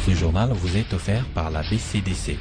Ce journal vous est offert par la BCDC.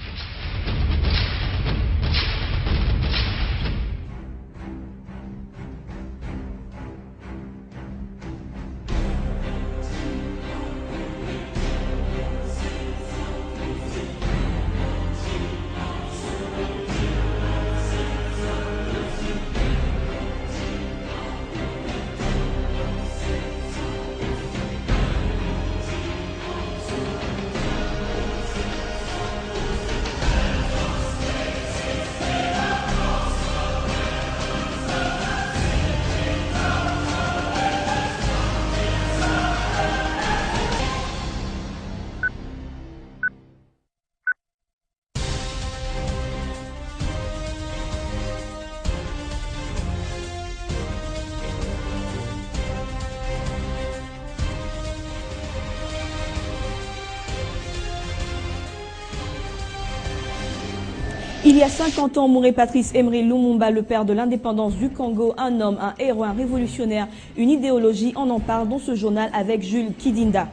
Il y a 50 ans, mourait Patrice Emery Lumumba, le père de l'indépendance du Congo, un homme, un héros, un révolutionnaire, une idéologie. On en parle dans ce journal avec Jules Kidinda.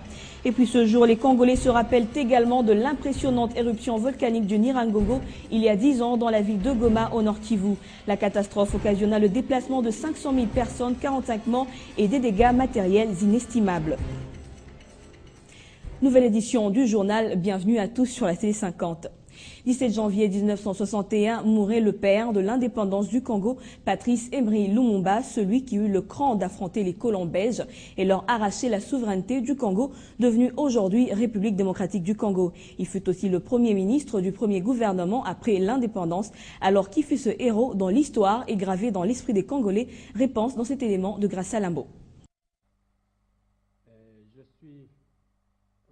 Et puis ce jour, les Congolais se rappellent également de l'impressionnante éruption volcanique du Nyiragongo il y a 10 ans dans la ville de Goma au Nord Kivu. La catastrophe occasionna le déplacement de 500 000 personnes, 45 morts et des dégâts matériels inestimables. Nouvelle édition du journal, bienvenue à tous sur la Télé 50. 17 janvier 1961, mourait le père de l'indépendance du Congo, Patrice Emery Lumumba, celui qui eut le cran d'affronter les colons belges et leur arracher la souveraineté du Congo, devenue aujourd'hui République démocratique du Congo. Il fut aussi le premier ministre du premier gouvernement après l'indépendance. Alors qui fut ce héros dont l'histoire est gravée dans l'esprit des Congolais? Réponse dans cet élément de Graça Lambo.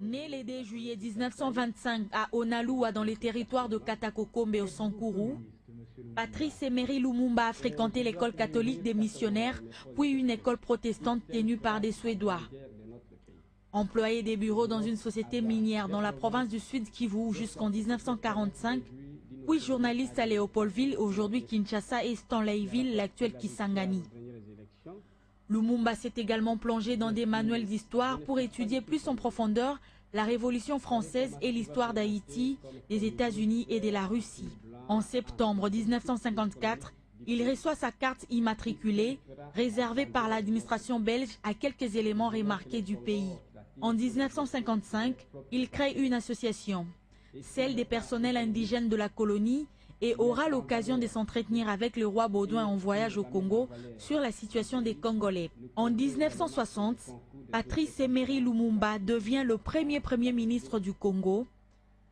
Né le 2 juillet 1925 à Onalua dans les territoires de Katakokombe au Sankuru, Patrice Emery Lumumba a fréquenté l'école catholique des missionnaires, puis une école protestante tenue par des Suédois. Employé des bureaux dans une société minière dans la province du Sud Kivu jusqu'en 1945, puis journaliste à Léopoldville, aujourd'hui Kinshasa, et Stanleyville, l'actuel Kisangani. Lumumba s'est également plongé dans des manuels d'histoire pour étudier plus en profondeur la Révolution française et l'histoire d'Haïti, des États-Unis et de la Russie. En septembre 1954, il reçoit sa carte immatriculée, réservée par l'administration belge à quelques éléments remarqués du pays. En 1955, il crée une association, celle des personnels indigènes de la colonie, et aura l'occasion de s'entretenir avec le roi Baudouin en voyage au Congo sur la situation des Congolais. En 1960, Patrice Emery Lumumba devient le premier ministre du Congo.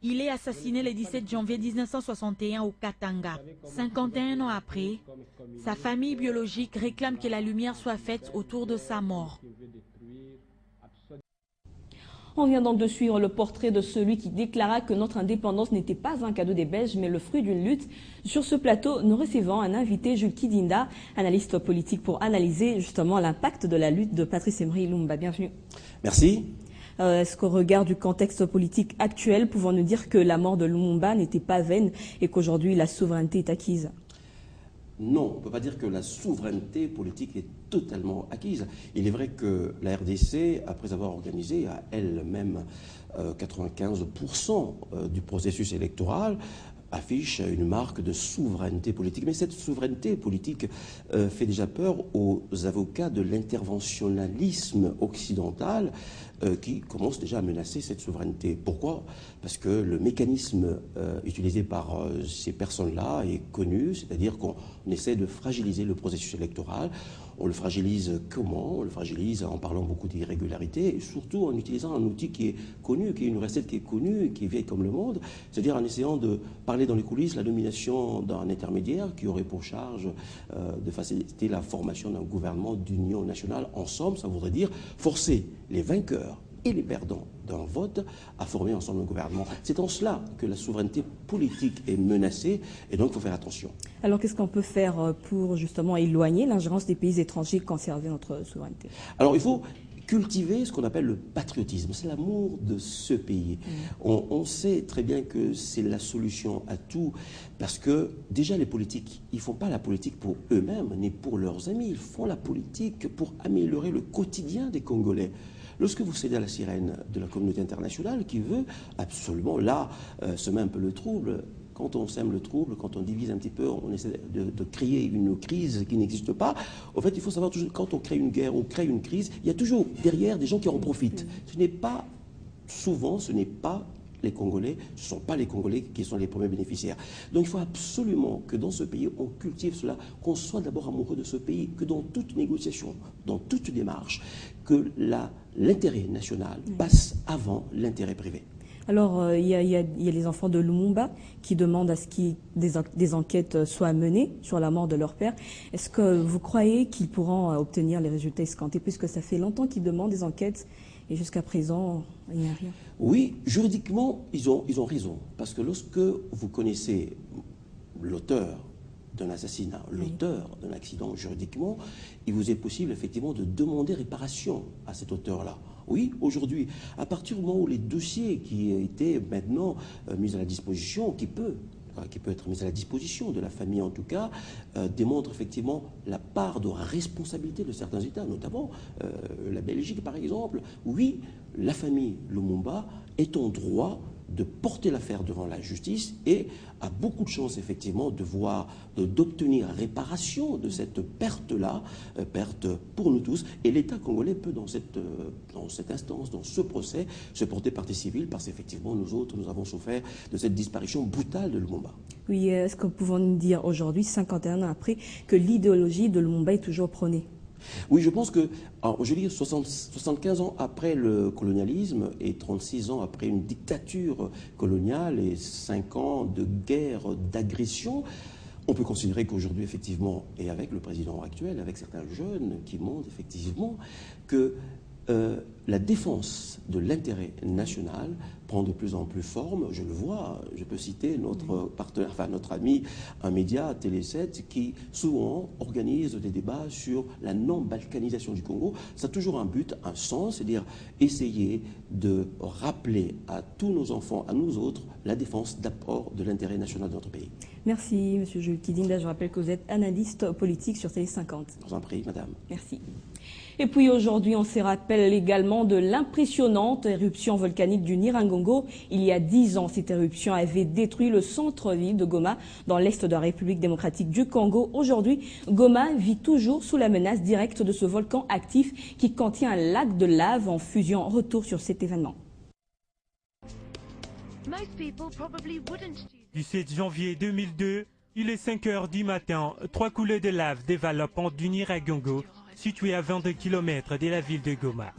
Il est assassiné le 17 janvier 1961 au Katanga. 51 ans après, sa famille biologique réclame que la lumière soit faite autour de sa mort. On vient donc de suivre le portrait de celui qui déclara que notre indépendance n'était pas un cadeau des Belges, mais le fruit d'une lutte. Sur ce plateau, nous recevons un invité, Jules Kidinda, analyste politique, pour analyser justement l'impact de la lutte de Patrice Emery Lumumba. Bienvenue. Merci. Est-ce qu'au regard du contexte politique actuel, pouvons-nous dire que la mort de Lumumba n'était pas vaine et qu'aujourd'hui la souveraineté est acquise? Non, on ne peut pas dire que la souveraineté politique est totalement acquise. Il est vrai que la RDC, après avoir organisé à elle-même 95% du processus électoral, affiche une marque de souveraineté politique. Mais cette souveraineté politique fait déjà peur aux avocats de l'interventionnalisme occidental qui commence déjà à menacer cette souveraineté. Pourquoi? Parce que le mécanisme utilisé par ces personnes-là est connu, c'est-à-dire qu'on essaie de fragiliser le processus électoral. On le fragilise comment? On le fragilise en parlant beaucoup d'irrégularités et surtout en utilisant un outil qui est connu, qui est une recette qui est connue, qui est vieille comme le monde, c'est-à-dire en essayant de parler dans les coulisses la nomination d'un intermédiaire qui aurait pour charge de faciliter la formation d'un gouvernement d'union nationale. En somme, ça voudrait dire forcer les vainqueurs et les perdants d'un vote à former ensemble un gouvernement. C'est en cela que la souveraineté politique est menacée et donc il faut faire attention. Alors qu'est-ce qu'on peut faire pour justement éloigner l'ingérence des pays étrangers, conserver notre souveraineté? Alors il faut cultiver ce qu'on appelle le patriotisme, c'est l'amour de ce pays. On sait très bien que c'est la solution à tout, parce que déjà les politiques, ils ne font pas la politique pour eux-mêmes, ni pour leurs amis, ils font la politique pour améliorer le quotidien des Congolais. Lorsque vous cédez à la sirène de la communauté internationale qui veut absolument, là, semer un peu le trouble, quand on sème le trouble, quand on divise un petit peu, on essaie de créer une crise qui n'existe pas. En fait, il faut savoir toujours, quand on crée une guerre, on crée une crise, il y a toujours derrière des gens qui en profitent. Ce n'est pas, souvent, ce n'est pas les Congolais, ce ne sont pas les Congolais qui sont les premiers bénéficiaires. Donc il faut absolument que dans ce pays, on cultive cela, qu'on soit d'abord amoureux de ce pays, que dans toute négociation, dans toute démarche, que l'intérêt national passe avant l'intérêt privé. Alors, il y a les enfants de Lumumba qui demandent à ce que des enquêtes soient menées sur la mort de leur père. Est-ce que vous croyez qu'ils pourront obtenir les résultats escomptés, puisque ça fait longtemps qu'ils demandent des enquêtes et jusqu'à présent, il n'y a rien? Oui, juridiquement, ils ont raison. Parce que lorsque vous connaissez l'auteur d'un assassinat, l'auteur d'un accident, juridiquement, il vous est possible effectivement de demander réparation à cet auteur-là. Oui, aujourd'hui, à partir du moment où les dossiers qui étaient maintenant mis à la disposition, qui peut être mis à la disposition de la famille en tout cas, démontre effectivement la part de responsabilité de certains États, notamment la Belgique par exemple. Oui, la famille Lumumba est en droit de porter l'affaire devant la justice et a beaucoup de chances effectivement d'obtenir réparation de cette perte-là, perte pour nous tous. Et l'État congolais peut dans cette instance, dans ce procès, se porter partie civile parce qu'effectivement nous autres, nous avons souffert de cette disparition brutale de Lumumba. Oui, est-ce que nous pouvons nous dire aujourd'hui, 51 ans après, que l'idéologie de Lumumba est toujours prônée? Oui, je pense que, je dis 75 ans après le colonialisme et 36 ans après une dictature coloniale et 5 ans de guerre, d'agression, on peut considérer qu'aujourd'hui, effectivement, et avec le président actuel, avec certains jeunes qui montrent effectivement que la défense de l'intérêt national prend de plus en plus forme. Je le vois, je peux citer notre partenaire, enfin notre ami, un média, Télé 7, qui souvent organise des débats sur la non-balkanisation du Congo. Ça a toujours un but, un sens, c'est-à-dire essayer de rappeler à tous nos enfants, à nous autres, la défense d'abord de l'intérêt national de notre pays. Merci, M. Jules Kidinda. Je rappelle que vous êtes analyste politique sur Télé 50. Je vous en prie, madame. Merci. Et puis aujourd'hui, on se rappelle également de l'impressionnante éruption volcanique du Nyiragongo. Il y a 10 ans, cette éruption avait détruit le centre-ville de Goma, dans l'est de la République démocratique du Congo. Aujourd'hui, Goma vit toujours sous la menace directe de ce volcan actif qui contient un lac de lave en fusion. Retour sur cet événement. Du 7 janvier 2002, il est 5 heures du matin, 3 coulées de lave dévalent la pente du Nyiragongo, situé à 22 km de la ville de Goma.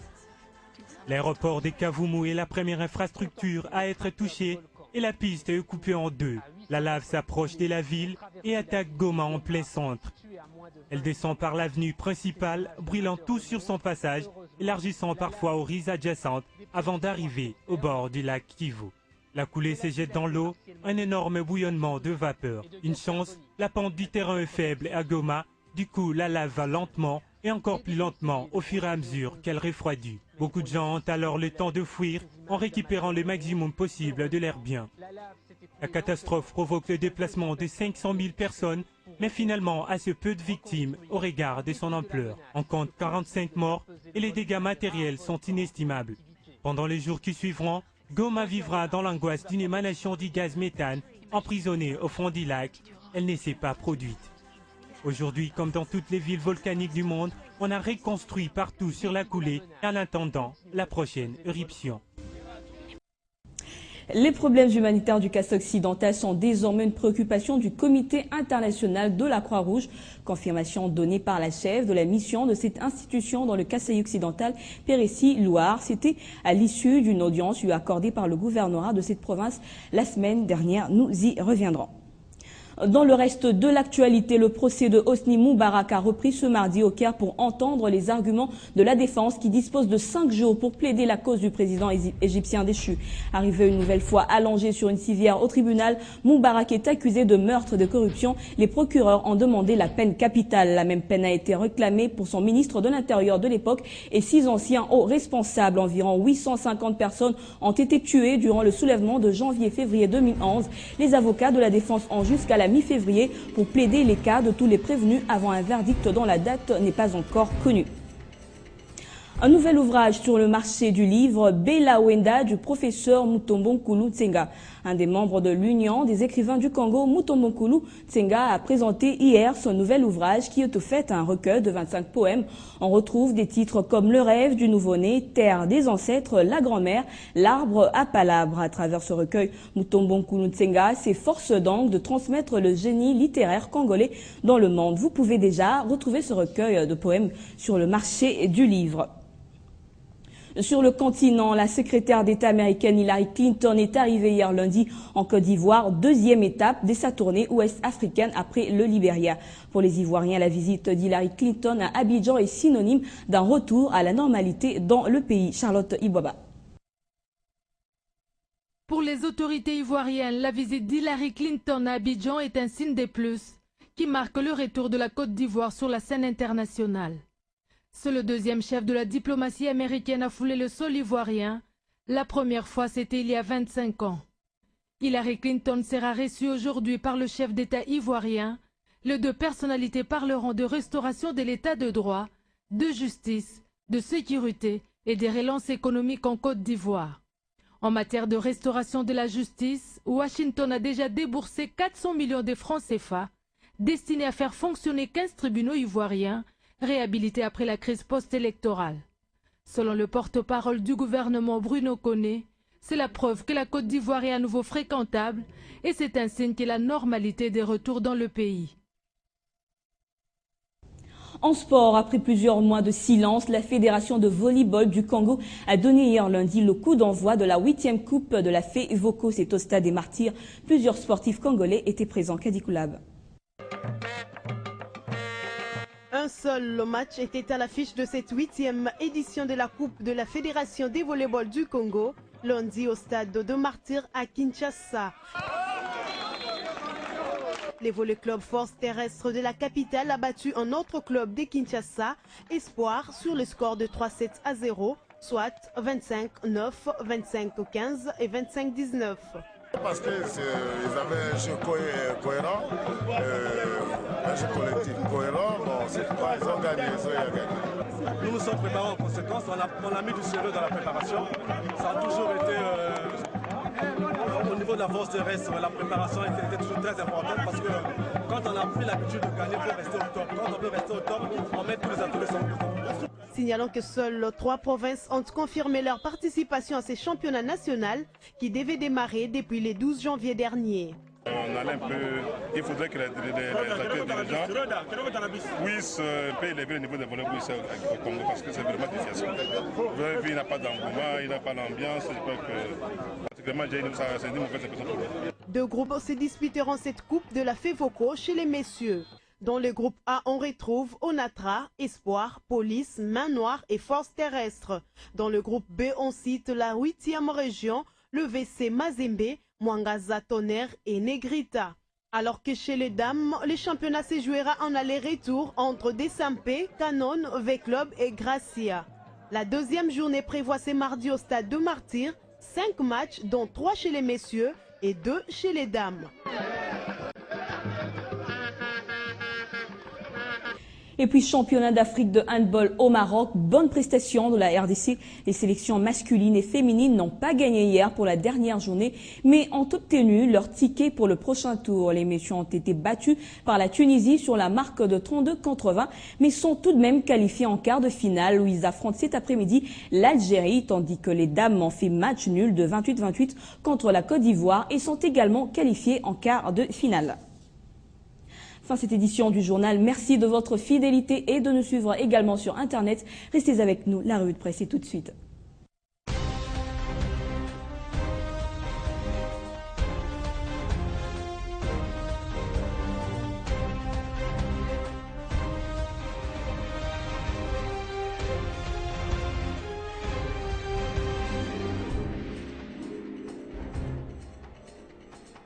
L'aéroport de Kavumu est la première infrastructure à être touchée et la piste est coupée en deux. La lave s'approche de la ville et attaque Goma en plein centre. Elle descend par l'avenue principale, brûlant tout sur son passage, élargissant parfois aux rives adjacentes avant d'arriver au bord du lac Kivu. La coulée se jette dans l'eau, un énorme bouillonnement de vapeur. Une chance, la pente du terrain est faible à Goma, du coup la lave va lentement et encore plus lentement au fur et à mesure qu'elle refroidit. Beaucoup de gens ont alors le temps de fuir en récupérant le maximum possible de leurs biens. La catastrophe provoque le déplacement de 500 000 personnes, mais finalement assez peu de victimes au regard de son ampleur. On compte 45 morts et les dégâts matériels sont inestimables. Pendant les jours qui suivront, Goma vivra dans l'angoisse d'une émanation du gaz méthane emprisonnée au fond du lac. Elle ne s'est pas produite. Aujourd'hui, comme dans toutes les villes volcaniques du monde, on a reconstruit partout sur la coulée en attendant la prochaine éruption. Les problèmes humanitaires du Kasaï occidental sont désormais une préoccupation du Comité international de la Croix-Rouge. Confirmation donnée par la chef de la mission de cette institution dans le Kasaï occidental, Péressi Louard. C'était à l'issue d'une audience lui accordée par le gouvernorat de cette province la semaine dernière. Nous y reviendrons. Dans le reste de l'actualité, le procès de Hosni Moubarak a repris ce mardi au Caire pour entendre les arguments de la défense qui dispose de 5 jours pour plaider la cause du président égyptien déchu. Arrivé une nouvelle fois allongé sur une civière au tribunal, Moubarak est accusé de meurtre et de corruption. Les procureurs ont demandé la peine capitale. La même peine a été réclamée pour son ministre de l'Intérieur de l'époque et 6 anciens hauts responsables. Environ 850 personnes ont été tuées durant le soulèvement de janvier-février 2011. Les avocats de la défense ont jusqu'à la mi-février pour plaider les cas de tous les prévenus avant un verdict dont la date n'est pas encore connue. Un nouvel ouvrage sur le marché du livre, Bela Wenda, du professeur Mutombonkulu Tsenga. Un des membres de l'Union des écrivains du Congo, Mutombonkulu Tsenga, a présenté hier son nouvel ouvrage qui est au fait un recueil de 25 poèmes. On retrouve des titres comme Le rêve du nouveau-né, Terre des ancêtres, La grand-mère, L'arbre à palabres. À travers ce recueil, Mutombonkulu Tsenga s'efforce donc de transmettre le génie littéraire congolais dans le monde. Vous pouvez déjà retrouver ce recueil de poèmes sur le marché du livre. Sur le continent, la secrétaire d'État américaine Hillary Clinton est arrivée hier lundi en Côte d'Ivoire, deuxième étape de sa tournée ouest-africaine après le Libéria. Pour les Ivoiriens, la visite d'Hillary Clinton à Abidjan est synonyme d'un retour à la normalité dans le pays. Charlotte Ibwaba. Pour les autorités ivoiriennes, la visite d'Hillary Clinton à Abidjan est un signe des plus qui marque le retour de la Côte d'Ivoire sur la scène internationale. C'est le deuxième chef de la diplomatie américaine à fouler le sol ivoirien. La première fois, c'était il y a 25 ans. Hillary Clinton sera reçue aujourd'hui par le chef d'État ivoirien. Les deux personnalités parleront de restauration de l'état de droit, de justice, de sécurité et des relances économiques en Côte d'Ivoire. En matière de restauration de la justice, Washington a déjà déboursé 400 millions de francs CFA destinés à faire fonctionner 15 tribunaux ivoiriens réhabilité après la crise post-électorale. Selon le porte-parole du gouvernement Bruno Koné, c'est la preuve que la Côte d'Ivoire est à nouveau fréquentable et c'est un signe que la normalité des retours dans le pays. En sport, après plusieurs mois de silence, la Fédération de volleyball du Congo a donné hier lundi le coup d'envoi de la 8e coupe de la FEVOCO. C'est au stade des Martyrs. Plusieurs sportifs congolais étaient présents. Kadikulab. Un seul match était à l'affiche de cette 8e édition de la Coupe de la Fédération des volleyball du Congo, lundi au stade de Martyrs à Kinshasa. Les volley club Force Terrestre de la capitale a battu un autre club de Kinshasa, Espoir, sur le score de 3-7-0, soit 25-9, 25-15 et 25-19. Parce qu'ils avaient un jeu cohérent, un jeu collectif cohérent, bon, ils ont gagné, Nous nous sommes préparés en conséquence, on a mis du sérieux dans la préparation. Ça a toujours été, au niveau de la force terrestre, la préparation était toujours très importante parce que quand on a pris l'habitude de gagner, il faut rester au top. Quand on veut rester au top, on met tous les atouts sur le top. Signalant que seules 3 provinces ont confirmé leur participation à ces championnats nationaux qui devaient démarrer depuis le 12 janvier dernier. On allait un peu, il faudrait que les dirigeants puissent un peu élever le niveau de volleyball au Congo parce que c'est vraiment difficile. Il n'y a pas d'engouement, il n'y a pas d'ambiance, je crois que pratiquement c'est une mauvaise impression pour nous. Deux groupes se disputeront cette coupe de la FEVOCO chez les messieurs. Dans le groupe A, on retrouve Onatra, Espoir, Police, Main Noire et Force Terrestre. Dans le groupe B, on cite la 8e région, le VC Mazembe, Mwangaza Tonnerre et Negrita. Alors que chez les dames, le championnat se jouera en aller-retour entre Desampé, Canon, V-Club et Gracia. La deuxième journée prévoit ce mardi au stade de Martyrs, 5 matchs dont 3 chez les messieurs et 2 chez les dames. Et puis, championnat d'Afrique de handball au Maroc, bonne prestation de la RDC. Les sélections masculines et féminines n'ont pas gagné hier pour la dernière journée, mais ont obtenu leur ticket pour le prochain tour. Les messieurs ont été battus par la Tunisie sur la marque de 32-20, mais sont tout de même qualifiés en quart de finale où ils affrontent cet après-midi l'Algérie, tandis que les dames ont fait match nul de 28-28 contre la Côte d'Ivoire et sont également qualifiés en quart de finale. Fin cette édition du journal. Merci de votre fidélité et de nous suivre également sur Internet. Restez avec nous, la revue de presse est tout de suite.